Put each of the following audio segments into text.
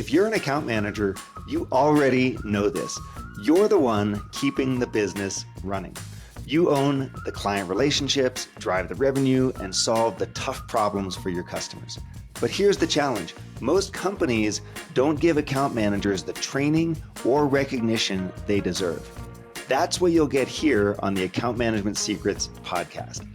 If you're an account manager, you already know this. You're the one keeping the business running. You own the client relationships, drive the revenue, and solve the tough problems for your customers. But here's the challenge. Most companies don't give account managers the training or recognition they deserve. That's what you'll get here on the Account Management Secrets podcast.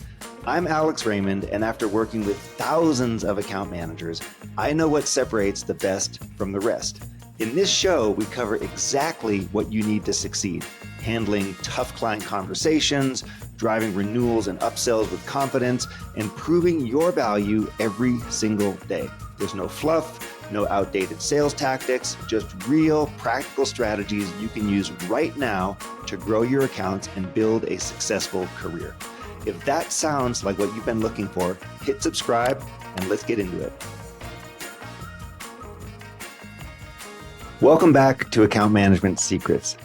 I'm Alex Raymond, and after working with thousands of account managers, I know what separates the best from the rest. In this show, we cover exactly what you need to succeed, handling tough client conversations, driving renewals and upsells with confidence, and proving your value every single day. There's no fluff, no outdated sales tactics, just real practical strategies you can use right now to grow your accounts and build a successful career. If that sounds like what you've been looking for, hit subscribe and let's get into it. Welcome back to Account Management Secrets.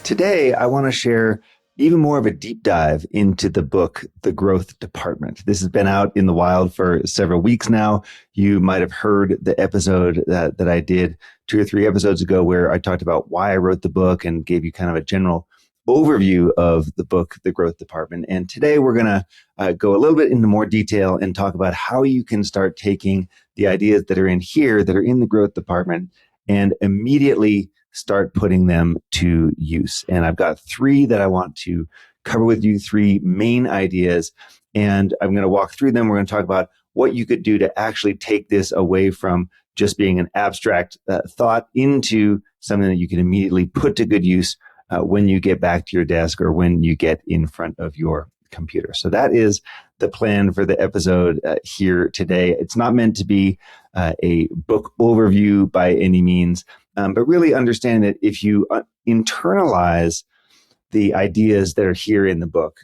Today, I want to share even more of a deep dive into the book, The Growth Department. This has been out in the wild for several weeks now. You might have heard the episode that I did 2 or 3 episodes ago where I talked about why I wrote the book and gave you kind of a general overview of the book, The Growth Department. And today we're going to go a little bit into more detail and talk about how you can start taking the ideas that are in here, that are in the Growth Department, and immediately start putting them to use. And I've got 3 that I want to cover with you, 3 main ideas. And I'm going to walk through them. We're going to talk about what you could do to actually take this away from just being an abstract thought into something that you can immediately put to good use when you get back to your desk or when you get in front of your computer. So that is the plan for the episode here today. It's not meant to be a book overview by any means, but really understand that if you internalize the ideas that are here in the book,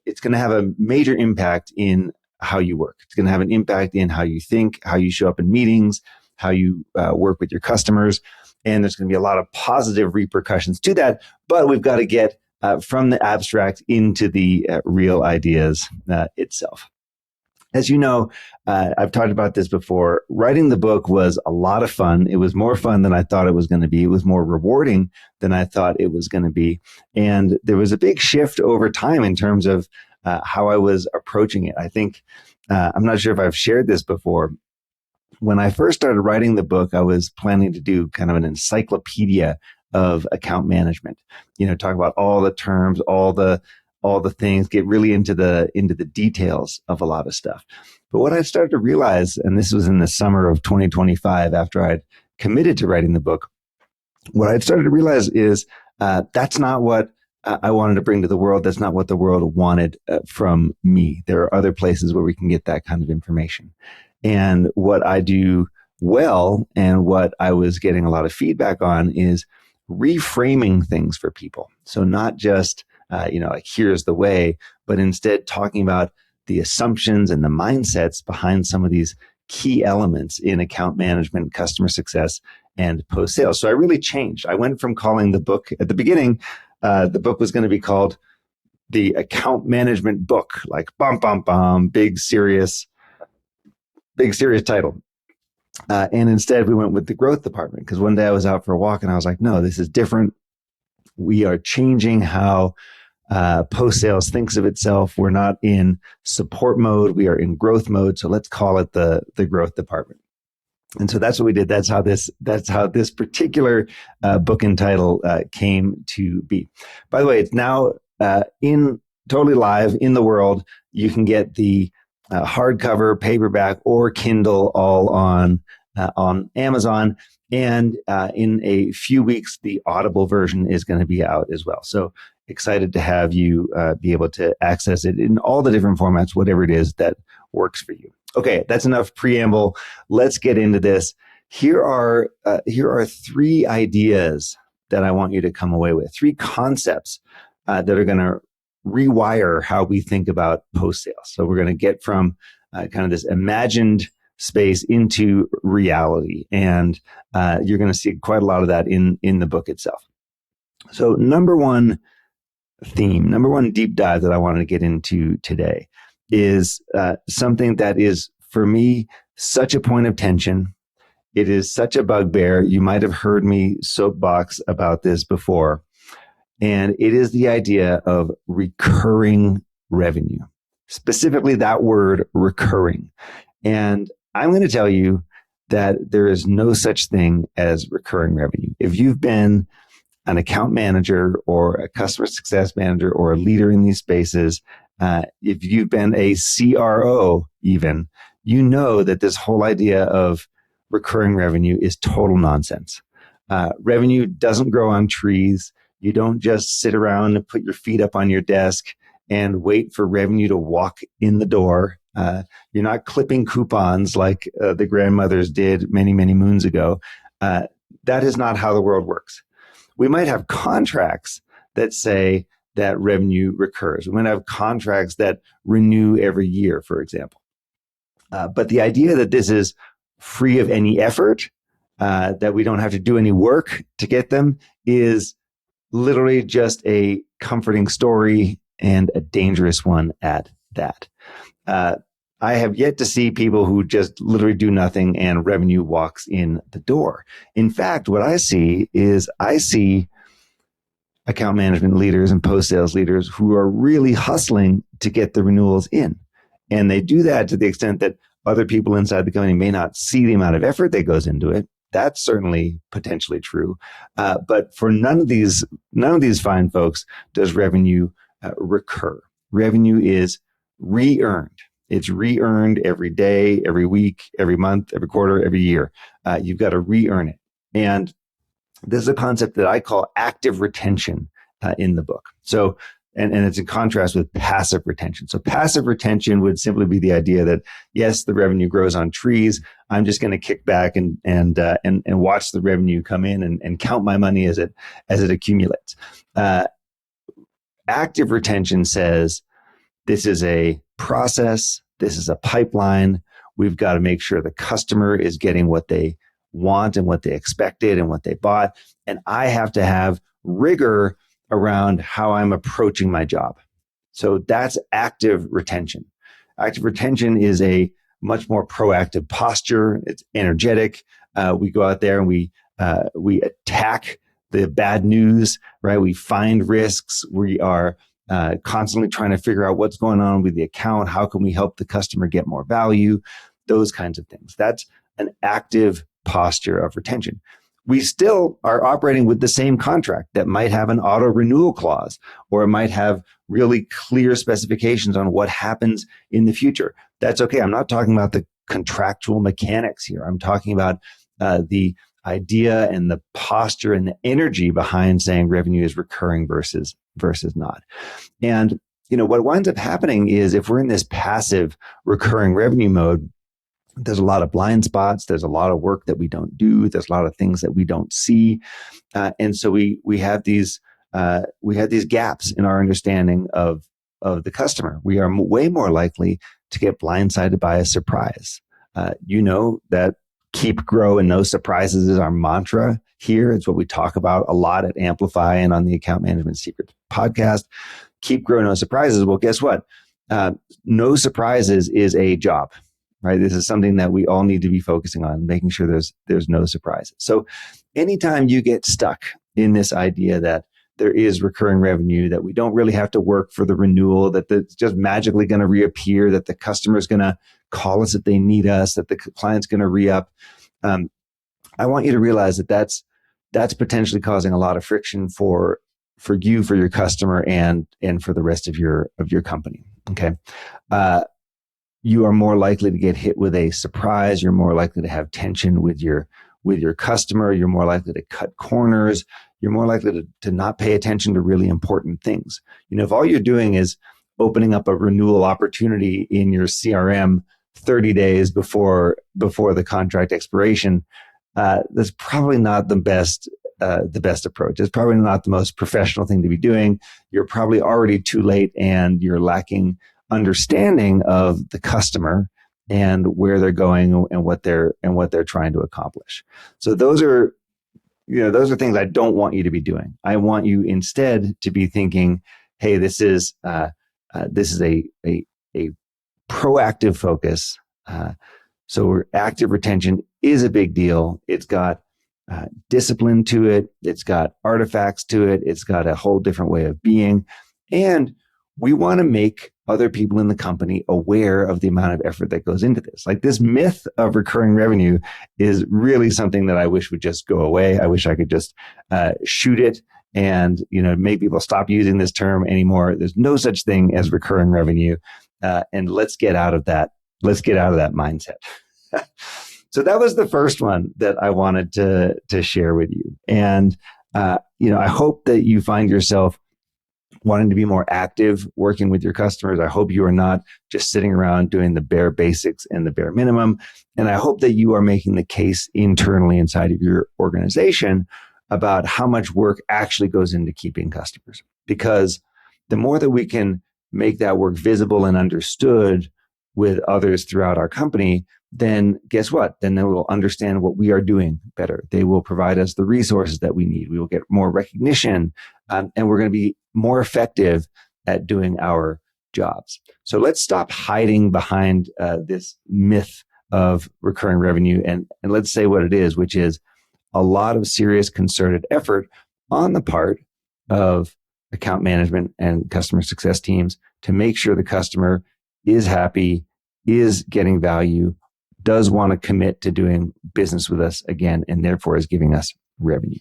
it's going to have a major impact in how you work. It's going to have an impact in how you think, how you show up in meetings, how you work with your customers. And there's going to be a lot of positive repercussions to that, but we've got to get from the abstract into the real ideas itself. As you know, I've talked about this before. Writing the book was a lot of fun. It was more fun than I thought it was going to be. It was more rewarding than I thought it was going to be. And there was a big shift over time in terms of how I was approaching it. I think, I'm not sure if I've shared this before. When I first started writing the book, I was planning to do kind of an encyclopedia of account management. You know, talk about all the terms, all the things, get really into the details of a lot of stuff. But what I started to realize, and this was in the summer of 2025, after I'd committed to writing the book, what I'd started to realize is that's not what I wanted to bring to the world. That's not what the world wanted from me. There are other places where we can get that kind of information. And what I do well, and what I was getting a lot of feedback on, is reframing things for people. So not just, like here's the way, but instead talking about the assumptions and the mindsets behind some of these key elements in account management, customer success, and post-sales. So I really changed. I went from calling the book at the beginning, the book was going to be called The Account Management Book, like big serious title. And instead we went with The Growth Department, because one day I was out for a walk and I was like, no, this is different. We are changing how post-sales thinks of itself. We're not in support mode. We are in growth mode. So let's call it the Growth Department. And so that's what we did. That's how this particular book and title came to be. By the way, it's now totally live in the world. You can get the hardcover, paperback, or Kindle all on Amazon. And in a few weeks, the Audible version is going to be out as well. So excited to have you be able to access it in all the different formats, whatever it is that works for you. Okay, that's enough preamble. Let's get into this. Here are 3 ideas that I want you to come away with, 3 concepts that are going to rewire how we think about post-sales. So we're going to get from kind of this imagined space into reality. And you're going to see quite a lot of that in the book itself. So number one deep dive that I wanted to get into today is something that is, for me, such a point of tension. It is such a bugbear. You might have heard me soapbox about this before. And it is the idea of recurring revenue, specifically that word recurring. And I'm going to tell you that there is no such thing as recurring revenue. If you've been an account manager or a customer success manager or a leader in these spaces, if you've been a CRO even, you know that this whole idea of recurring revenue is total nonsense. Revenue doesn't grow on trees. You don't just sit around and put your feet up on your desk and wait for revenue to walk in the door. You're not clipping coupons like the grandmothers did many, many moons ago. That is not how the world works. We might have contracts that say that revenue recurs. We might have contracts that renew every year, for example. But the idea that this is free of any effort, that we don't have to do any work to get them, is literally just a comforting story and a dangerous one at that. I have yet to see people who just literally do nothing and revenue walks in the door. In fact, what I see account management leaders and post-sales leaders who are really hustling to get the renewals in. And they do that to the extent that other people inside the company may not see the amount of effort that goes into it. That's certainly potentially true. But for none of these fine folks does revenue recur. Revenue is re-earned. It's re-earned every day, every week, every month, every quarter, every year. You've got to re-earn it. And this is a concept that I call active retention in the book. So, and it's in contrast with passive retention. So passive retention would simply be the idea that, yes, the revenue grows on trees. I'm just going to kick back and watch the revenue come in and count my money as it accumulates. Active retention says, this is a process. This is a pipeline. We've got to make sure the customer is getting what they want and what they expected and what they bought. And I have to have rigor around how I'm approaching my job. So that's active retention. Active retention is a much more proactive posture. It's energetic. We go out there and we attack the bad news, right? We find risks. We are constantly trying to figure out what's going on with the account. How can we help the customer get more value? Those kinds of things. That's an active posture of retention. We still are operating with the same contract that might have an auto renewal clause, or it might have really clear specifications on what happens in the future. That's okay. I'm not talking about the contractual mechanics here. I'm talking about the idea and the posture and the energy behind saying revenue is recurring versus not. And what winds up happening is if we're in this passive recurring revenue mode, there's a lot of blind spots. There's a lot of work that we don't do. There's a lot of things that we don't see, and so we have these gaps in our understanding of the customer. We are way more likely to get blindsided by a surprise. That keep, grow, and no surprises is our mantra here. It's what we talk about a lot at Amplify and on the Account Management Secrets podcast. Keep, grow, no surprises. Well, guess what? No surprises is a job. Right. This is something that we all need to be focusing on, making sure there's no surprises. So anytime you get stuck in this idea that there is recurring revenue, that we don't really have to work for the renewal, that it's just magically going to reappear, that the customer is going to call us if they need us, that the client's going to re-up, I want you to realize that that's potentially causing a lot of friction for you, for your customer, and for the rest of your company. Okay. You are more likely to get hit with a surprise. You're more likely to have tension with your customer. You're more likely to cut corners. You're more likely to not pay attention to really important things. If all you're doing is opening up a renewal opportunity in your CRM 30 days before the contract expiration, that's probably not the best approach. It's probably not the most professional thing to be doing. You're probably already too late, and you're lacking understanding of the customer and where they're going and what they're trying to accomplish. So those are things I don't want you to be doing. I want you instead to be thinking, hey, this is a proactive focus. So active retention is a big deal. It's got discipline to it. It's got artifacts to it. It's got a whole different way of being. And we want to make other people in the company aware of the amount of effort that goes into this. Like, this myth of recurring revenue is really something that I wish would just go away. I wish I could just shoot it and, make people stop using this term anymore. There's no such thing as recurring revenue. And let's get out of that. Let's get out of that mindset. So that was the first one that I wanted to share with you. And, I hope that you find yourself wanting to be more active working with your customers. I hope you are not just sitting around doing the bare basics and the bare minimum. And I hope that you are making the case internally inside of your organization about how much work actually goes into keeping customers. Because the more that we can make that work visible and understood with others throughout our company, then guess what? Then they will understand what we are doing better. They will provide us the resources that we need. We will get more recognition, and we're going to be more effective at doing our jobs. So let's stop hiding behind this myth of recurring revenue, and let's say what it is, which is a lot of serious concerted effort on the part of account management and customer success teams to make sure the customer is happy, is getting value, does want to commit to doing business with us again, and therefore is giving us revenue.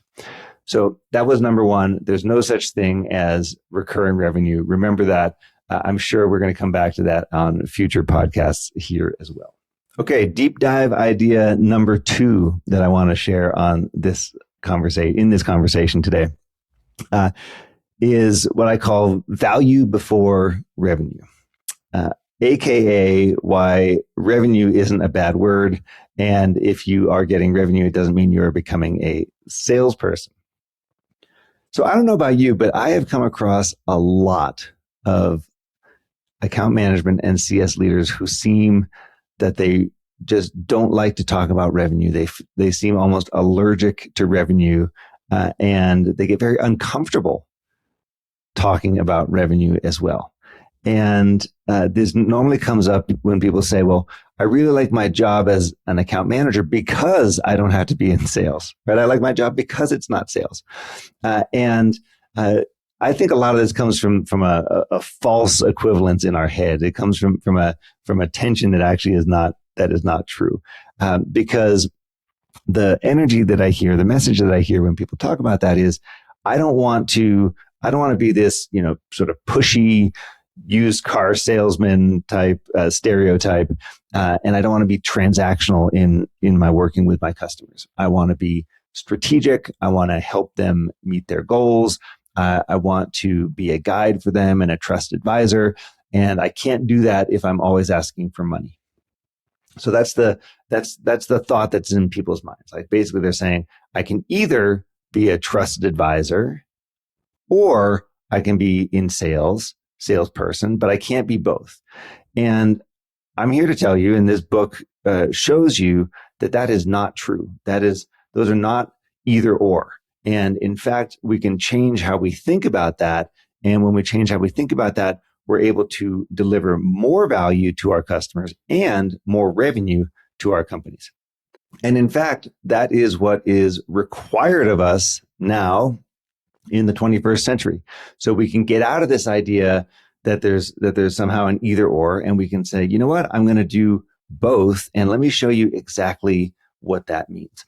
So that was number one. There's no such thing as recurring revenue. Remember that. I'm sure we're going to come back to that on future podcasts here as well. Okay, deep dive idea number 2 that I want to share on this conversation today is what I call value before revenue. AKA why revenue isn't a bad word. And if you are getting revenue, it doesn't mean you're becoming a salesperson. So I don't know about you, but I have come across a lot of account management and CS leaders who seem that they just don't like to talk about revenue. They seem almost allergic to revenue, and they get very uncomfortable talking about revenue as well. And this normally comes up when people say, well, I really like my job as an account manager because I don't have to be in sales, right? I like my job because it's not sales. And I think a lot of this comes from a false equivalence in our head. It comes from a tension that actually is not true. Because the energy that I hear, the message that I hear when people talk about that is, I don't want to be this, sort of pushy, used car salesman type stereotype, and I don't want to be transactional in my working with my customers. I want to be strategic. I want to help them meet their goals. I want to be a guide for them and a trust advisor, and I can't do that if I'm always asking for money. So that's the thought that's in people's minds. Like, basically they're saying, I can either be a trusted advisor or I can be in salesperson, but I can't be both. And I'm here to tell you, and this book shows you that is not true. Those are not either or. And in fact, we can change how we think about that. And when we change how we think about that, we're able to deliver more value to our customers and more revenue to our companies. And in fact, that is what is required of us now in the 21st century. So we can get out of this idea that there's somehow an either or, and we can say, you know what, I'm going to do both. And let me show you exactly what that means.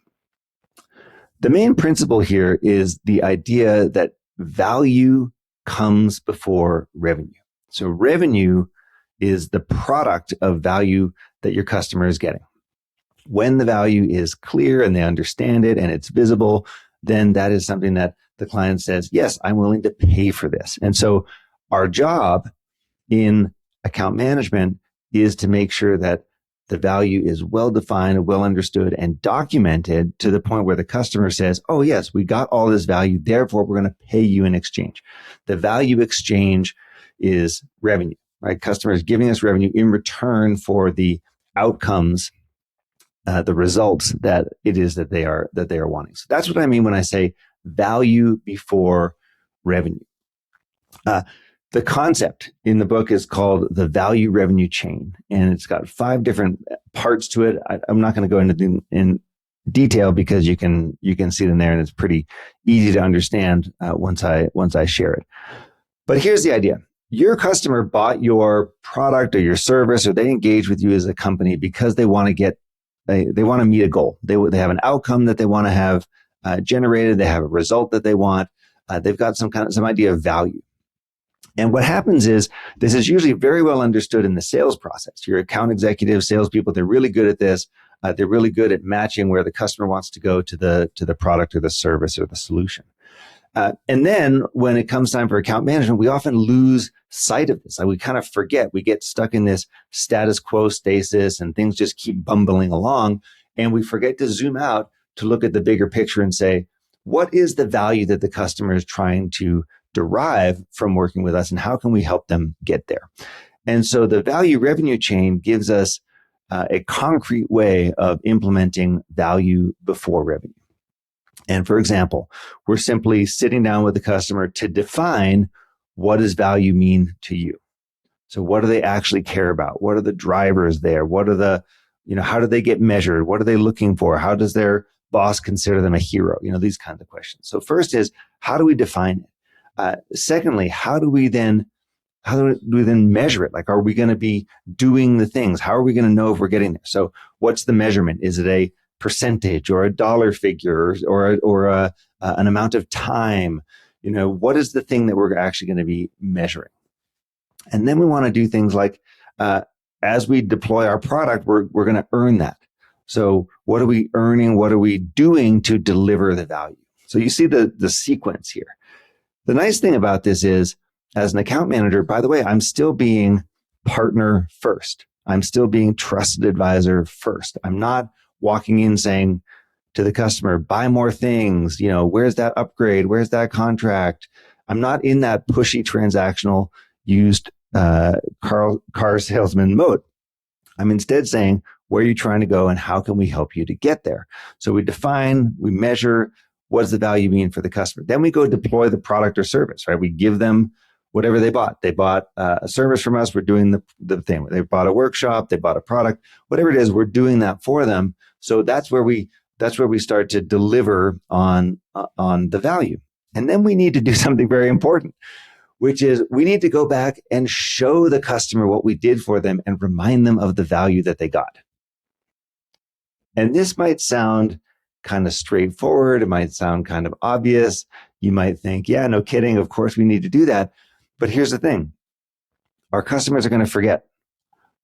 The main principle here is the idea that value comes before revenue. So revenue is the product of value that your customer is getting. When the value is clear and they understand it and it's visible, then that is something that the client says, yes, I'm willing to pay for this. And so our job in account management is to make sure that the value is well defined, well understood, and documented to the point where the customer says, oh, yes, we got all this value. Therefore, we're going to pay you in exchange. The value exchange is revenue, right? Customers giving us revenue in return for the outcomes, the results that it is that they are wanting. So that's what I mean when I say value before revenue. The concept in the book is called the value revenue chain, and it's got 5 different parts to it. I'm not going to go into in detail because you can see them there, and it's pretty easy to understand once I share it. But here's the idea. Your customer bought your product or your service, or they engage with you as a company because they want to meet a goal. They have an outcome that they want to have generated. They have a result that they want. They've got some idea of value. And what happens is this is usually very well understood in the sales process. Your account executives, salespeople, they're really good at this. They're really good at matching where the customer wants to go to the product or the service or the solution. And then when it comes time for account management, we often lose sight of this. We kind of forget. We get stuck in this status quo stasis and things just keep bumbling along. And we forget to zoom out to look at the bigger picture and say, what is the value that the customer is trying to derive from working with us, and how can we help them get there? And so the value revenue chain gives us a concrete way of implementing value before revenue. And for example, we're simply sitting down with the customer to define, what does value mean to you? So what do they actually care about? What are the drivers there? What are how do they get measured? What are they looking for? How does their boss consider them a hero? These kinds of questions. So first is, how do we define it? Secondly, how do we then measure it? Like, are we going to be doing the things? How are we going to know if we're getting there? So what's the measurement? Is it a percentage or a dollar figure or an amount of time? What is the thing that we're actually going to be measuring? And then we want to do things like, as we deploy our product, we're going to earn that. So what are we earning? What are we doing to deliver the value? So you see the sequence here. The nice thing about this is, as an account manager, by the way, I'm still being partner first. I'm still being trusted advisor first. I'm not walking in saying to the customer, buy more things. Where's that upgrade? Where's that contract? I'm not in that pushy transactional used car salesman mode. I'm instead saying, where are you trying to go and how can we help you to get there? So we define, we measure, what does the value mean for the customer? Then we go deploy the product or service, right? We give them whatever they bought. They bought a service from us. We're doing the thing. They bought a workshop. They bought a product. Whatever it is, we're doing that for them. So that's where we start to deliver on the value. And then we need to do something very important, which is we need to go back and show the customer what we did for them and remind them of the value that they got. And this might sound kind of straightforward. It might sound kind of obvious. You might think, yeah, no kidding. Of course we need to do that. But here's the thing. Our customers are going to forget.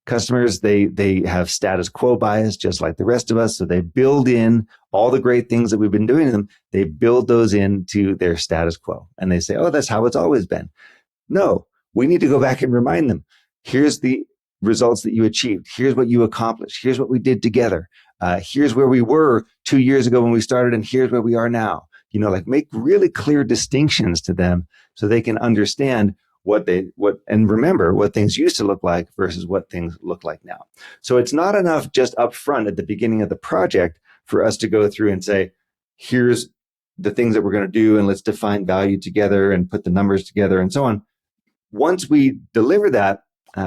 Customers, they have status quo bias just like the rest of us. So they build in all the great things that we've been doing to them. They build those into their status quo. And they say, oh, that's how it's always been. No, we need to go back and remind them. Here's the results that you achieved. Here's what you accomplished. Here's what we did together. Here's where we were 2 years ago when we started, and here's where we are now. Make really clear distinctions to them so they can understand and remember what things used to look like versus what things look like now. So it's not enough just up front at the beginning of the project for us to go through and say, here's the things that we're going to do, and let's define value together and put the numbers together and so on. Once we deliver that,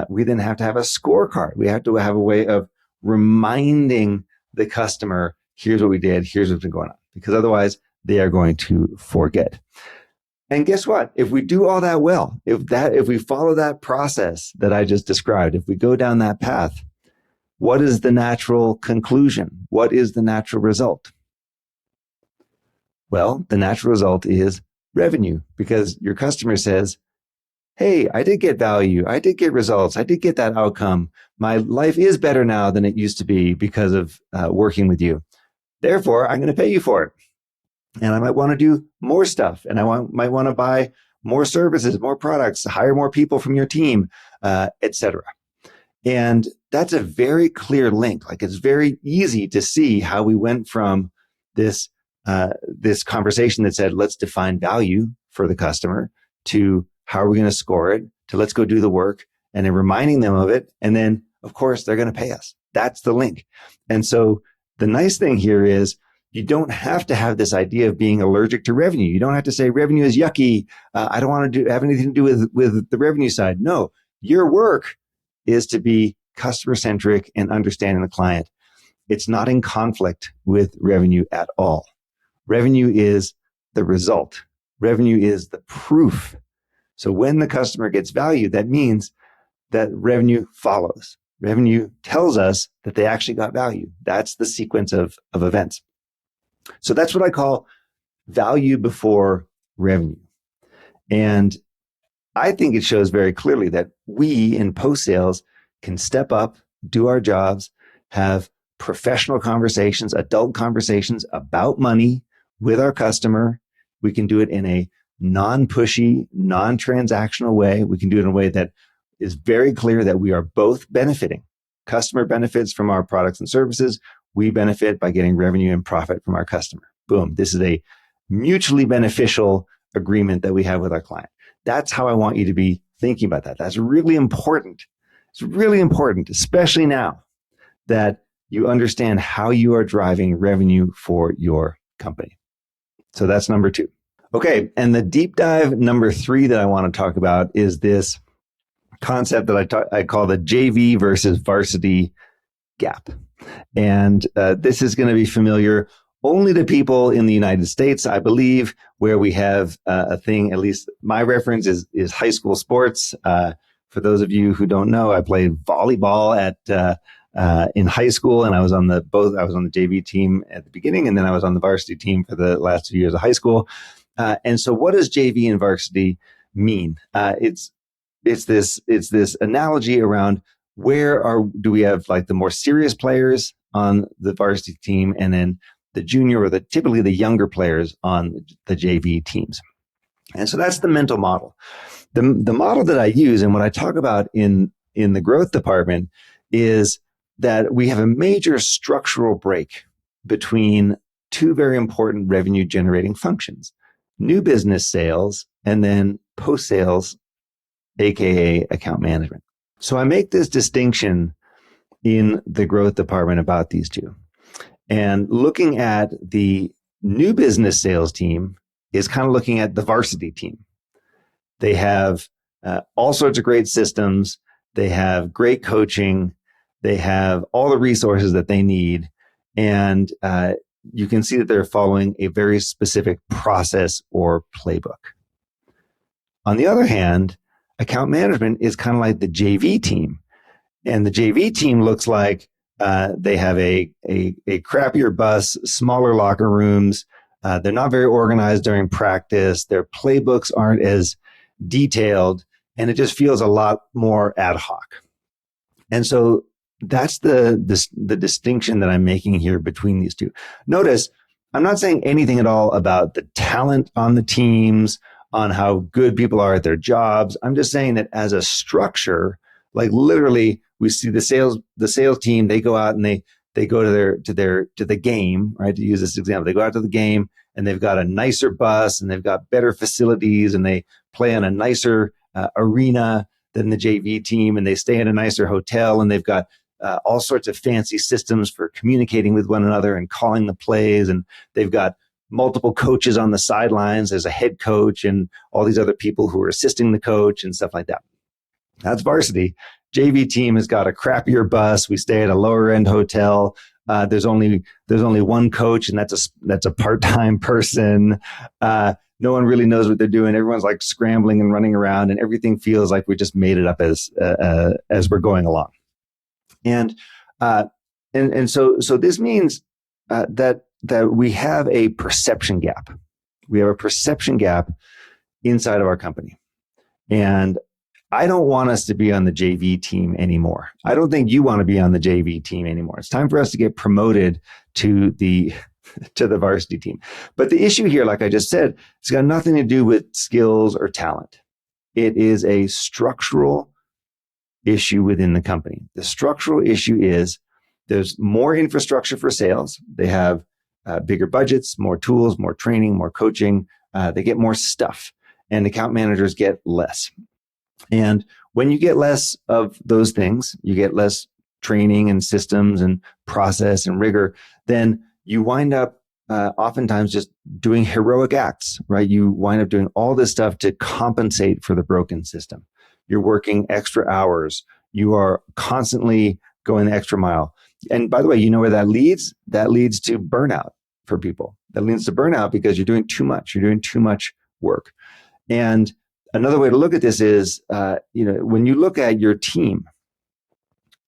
we then have to have a scorecard. We have to have a way of reminding the customer, here's what we did, here's what's been going on, because otherwise they are going to forget. And guess what? If we do all that well, if we follow that process that I just described, if we go down that path, what is the natural conclusion? What is the natural result? Well, the natural result is revenue, because your customer says, hey, I did get value. I did get results. I did get that outcome. My life is better now than it used to be because of working with you. Therefore, I'm going to pay you for it. And I might want to do more stuff. And might want to buy more services, more products, hire more people from your team, etc. And that's a very clear link. Like, it's very easy to see how we went from this conversation that said, let's define value for the customer, to how are we going to score it, to let's go do the work, and then reminding them of it. And then, of course, they're going to pay us. That's the link. And so the nice thing here is You don't have to have this idea of being allergic to revenue. You don't have to say revenue is yucky. I don't want to have anything to do with the revenue side. No, your work is to be customer centric and understanding the client. It's not in conflict with revenue at all. Revenue is the result. Revenue is the proof. So when the customer gets value, that means that revenue follows. Revenue tells us that they actually got value. That's the sequence of events. So that's what I call value before revenue. And I think it shows very clearly that we in post sales can step up, do our jobs, have professional conversations, adult conversations about money with our customer. We can do it in a non-pushy, non-transactional way. We can do it in a way that is very clear that we are both benefiting. Customer benefits from our products and services. We benefit by getting revenue and profit from our customer. Boom. This is a mutually beneficial agreement that we have with our client. That's how I want you to be thinking about that. That's really important. It's really important, especially now that you understand how you are driving revenue for your company. So that's number 2. Okay. And the deep dive number 3 that I want to talk about is this concept that I call the JV versus Varsity gap. And this is going to be familiar only to people in the United States, I believe, where we have a thing, at least my reference is high school sports. For those of you who don't know, I played volleyball in high school, and I was on the JV team at the beginning, and then I was on the varsity team for the last 2 years of high school. And so what does JV and varsity mean? It's this analogy around do we have like the more serious players on the varsity team, and then the junior or typically the younger players on the JV teams. And so that's the mental model. The model that I use and what I talk about in the growth department is that we have a major structural break between 2 very important revenue generating functions: new business sales and then post sales, aka account management. So I make this distinction in the growth department about these 2. And looking at the new business sales team is kind of looking at the varsity team. They have all sorts of great systems. They have great coaching. They have all the resources that they need. And you can see that they're following a very specific process or playbook. On the other hand, account management is kind of like the JV team. And the JV team looks like they have a crappier bus, smaller locker rooms. They're not very organized during practice. Their playbooks aren't as detailed, and it just feels a lot more ad hoc. And so that's the distinction that I'm making here between these 2. Notice, I'm not saying anything at all about the talent on the teams, on how good people are at their jobs. I'm just saying that as a structure, like literally, we see the sales team. They go out and they go to the game, right? To use this example, they go out to the game and they've got a nicer bus and they've got better facilities and they play on a nicer arena than the JV team, and they stay in a nicer hotel, and they've got all sorts of fancy systems for communicating with one another and calling the plays, and they've got multiple coaches on the sidelines. There's a head coach and all these other people who are assisting the coach and stuff like that. That's varsity. JV team has got a crappier bus. We stay at a lower end hotel. There's only one coach, and that's a part-time person. No one really knows what they're doing. Everyone's like scrambling and running around, and everything feels like we just made it up as we're going along. And so this means that we have a perception gap. We have a perception gap inside of our company, and I don't want us to be on the JV team anymore. I don't think you want to be on the JV team anymore. It's time for us to get promoted to the varsity team. But the issue here, like I just said, it's got nothing to do with skills or talent. It is a structural issue within the company. The structural issue is there's more infrastructure for sales. They have bigger budgets, more tools, more training, more coaching. They get more stuff, and account managers get less. And when you get less of those things, you get less training and systems and process and rigor, then you wind up oftentimes just doing heroic acts, right? You wind up doing all this stuff to compensate for the broken system. You're working extra hours. You are constantly going the extra mile. And by the way, you know where that leads? That leads to burnout for people. That leads to burnout because you're doing too much. You're doing too much work. And another way to look at this is, when you look at your team,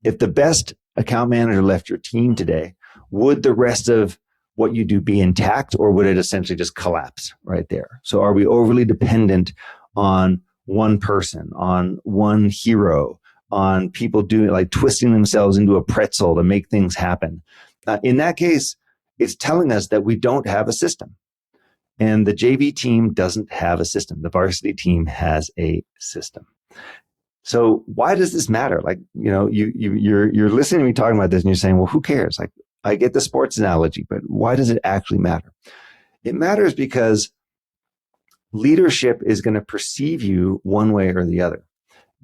if the best account manager left your team today, would the rest of what you do be intact, or would it essentially just collapse right there? So are we overly dependent on one person, on one hero, on people doing like twisting themselves into a pretzel to make things happen? In that case, it's telling us that we don't have a system. And the JV team doesn't have a system. The varsity team has a system. So why does this matter? Like, you're listening to me talking about this and you're saying, well, who cares? Like, I get the sports analogy, but why does it actually matter? It matters because leadership is going to perceive you one way or the other.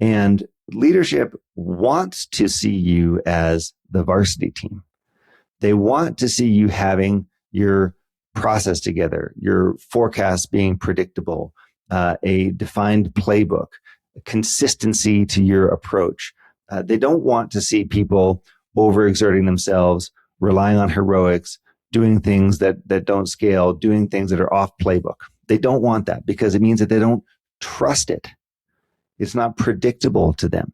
And leadership wants to see you as the varsity team. They want to see you having your process together, your forecast being predictable, a defined playbook, consistency to your approach. They don't want to see people overexerting themselves, relying on heroics, doing things that don't scale, doing things that are off playbook. They don't want that because it means that they don't trust it. It's not predictable to them.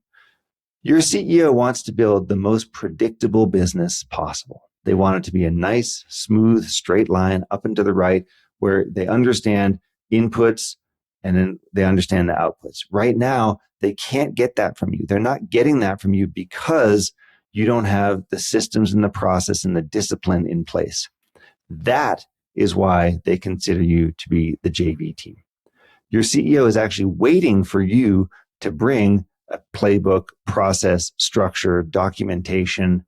Your CEO wants to build the most predictable business possible. They want it to be a nice, smooth, straight line up and to the right where they understand inputs and then they understand the outputs. Right now, they can't get that from you. They're not getting that from you because you don't have the systems and the process and the discipline in place. That is why they consider you to be the JV team. Your CEO is actually waiting for you to bring a playbook, process, structure, documentation,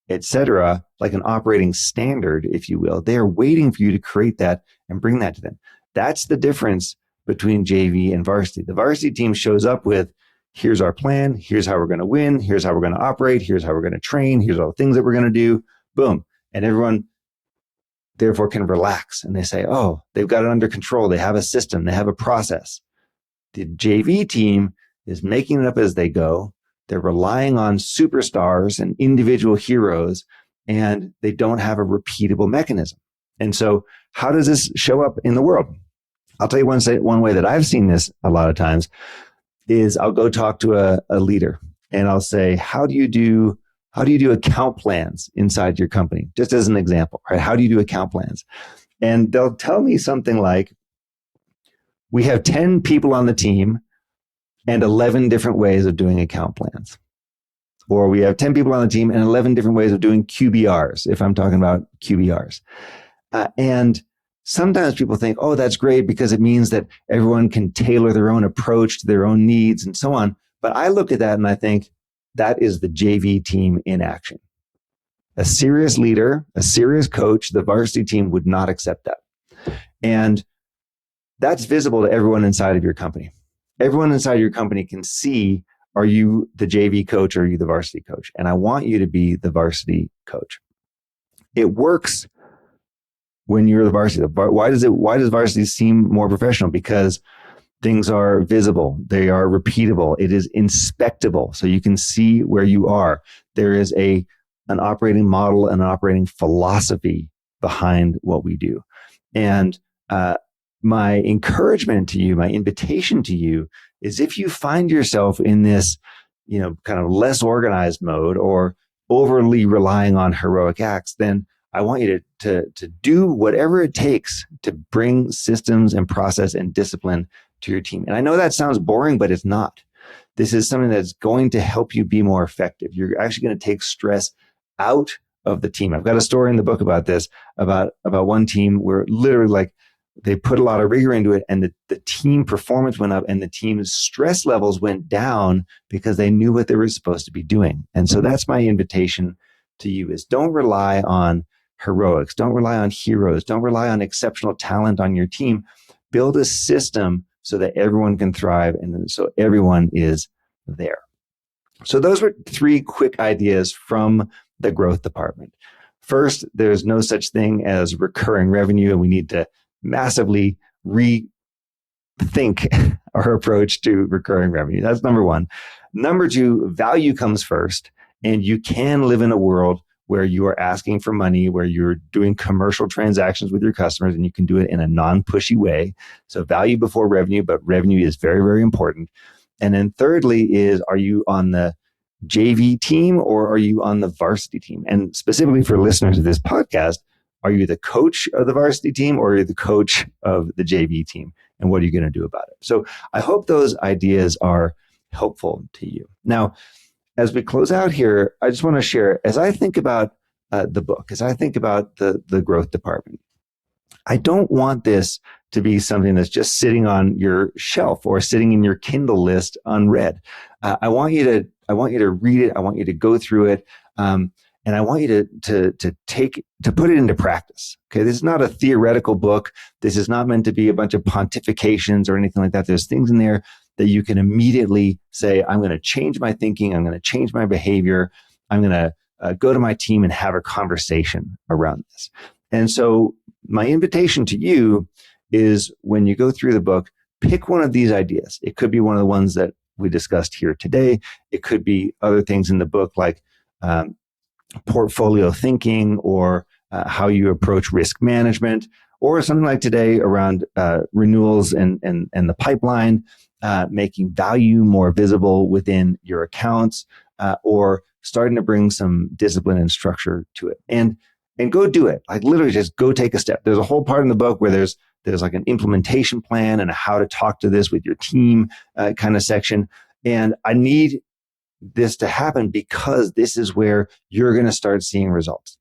etc., like an operating standard, if you will. They are waiting for you to create that and bring that to them. That's the difference between JV and varsity. The varsity team shows up with, here's our plan, here's how we're going to win, here's how we're going to operate, here's how we're going to train, here's all the things that we're going to do, boom. And everyone therefore can relax and they say, oh, they've got it under control. They have a system, they have a process. The JV team is making it up as they go. They're relying on superstars and individual heroes, and they don't have a repeatable mechanism. And so how does this show up in the world? I'll tell you one way that I've seen this a lot of times is I'll go talk to a leader and I'll say, how do you do account plans inside your company? Just as an example, right? How do you do account plans? And they'll tell me something like, we have 10 people on the team and 11 different ways of doing account plans. Or we have 10 people on the team and 11 different ways of doing QBRs, if I'm talking about QBRs. And sometimes people think, oh, that's great because it means that everyone can tailor their own approach to their own needs and so on. But I look at that and I think that is the JV team in action. A serious leader, a serious coach, the varsity team would not accept that. And that's visible to everyone inside of your company. Everyone inside your company can see, are you the JV coach or are you the varsity coach? And I want you to be the varsity coach. It works when you're the varsity. Why does varsity seem more professional? Because things are visible. They are repeatable. It is inspectable. So you can see where you are. There is an operating model, an operating philosophy behind what we do. And my encouragement to you, my invitation to you is if you find yourself in this, kind of less organized mode or overly relying on heroic acts, then I want you to do whatever it takes to bring systems and process and discipline to your team. And I know that sounds boring, but it's not. This is something that's going to help you be more effective. You're actually going to take stress out of the team. I've got a story in the book about this, about one team where literally they put a lot of rigor into it and the team performance went up and the team's stress levels went down because they knew what they were supposed to be doing. And so that's my invitation to you is don't rely on heroics. Don't rely on heroes. Don't rely on exceptional talent on your team. Build a system so that everyone can thrive and so everyone is there. So those were 3 quick ideas from the growth department. First, there's no such thing as recurring revenue, and we need to massively rethink our approach to recurring revenue. That's number one. Number two, value comes first, and you can live in a world where you are asking for money, where you're doing commercial transactions with your customers, and you can do it in a non-pushy way. So value before revenue, but revenue is very, very important. And then thirdly is, are you on the JV team or are you on the varsity team? And specifically for listeners of this podcast, are you the coach of the varsity team or are you the coach of the JV team? And what are you going to do about it? So I hope those ideas are helpful to you. Now, as we close out here, I just want to share, as I think about the book, as I think about the growth department, I don't want this to be something that's just sitting on your shelf or sitting in your Kindle list unread. I want you to read it. I want you to go through it. And I want you to put it into practice. Okay. This is not a theoretical book. This is not meant to be a bunch of pontifications or anything like that. There's things in there that you can immediately say, I'm going to change my thinking. I'm going to change my behavior. I'm going to go to my team and have a conversation around this. And so my invitation to you is, when you go through the book, pick one of these ideas. It could be one of the ones that we discussed here today. It could be other things in the book like portfolio thinking, or how you approach risk management, or something like today around renewals and the pipeline, making value more visible within your accounts, or starting to bring some discipline and structure to it. And go do it. Like, literally just go take a step. There's a whole part in the book where there's like an implementation plan and a how to talk to this with your team kind of section. And I need this to happen because this is where you're going to start seeing results,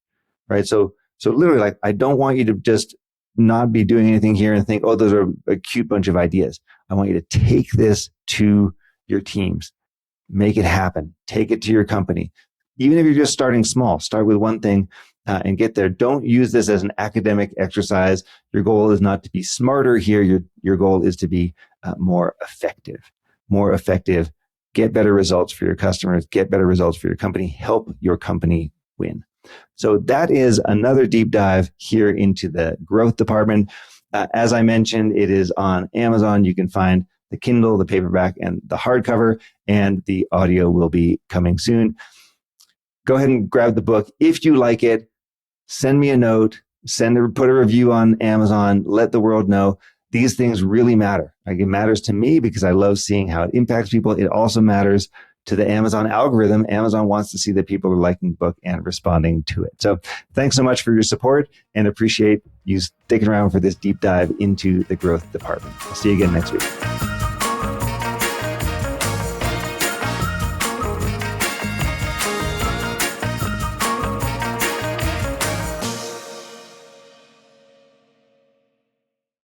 right? So literally, like, I don't want you to just not be doing anything here and think, oh, those are a cute bunch of ideas. I want you to take this to your teams, make it happen, take it to your company. Even if you're just starting small, start with one thing and get there. Don't use this as an academic exercise. Your goal is not to be smarter here. Your goal is to be more effective. Get better results for your customers, get better results for your company, help your company win. So that is another deep dive here into the growth department. As I mentioned, it is on Amazon. You can find the Kindle, the paperback, and the hardcover, and the audio will be coming soon. Go ahead and grab the book. If you like it, send me a note, put a review on Amazon, let the world know. These things really matter. Like, it matters to me because I love seeing how it impacts people. It also matters to the Amazon algorithm. Amazon wants to see that people are liking the book and responding to it. So thanks so much for your support, and appreciate you sticking around for this deep dive into the growth department. I'll see you again next week.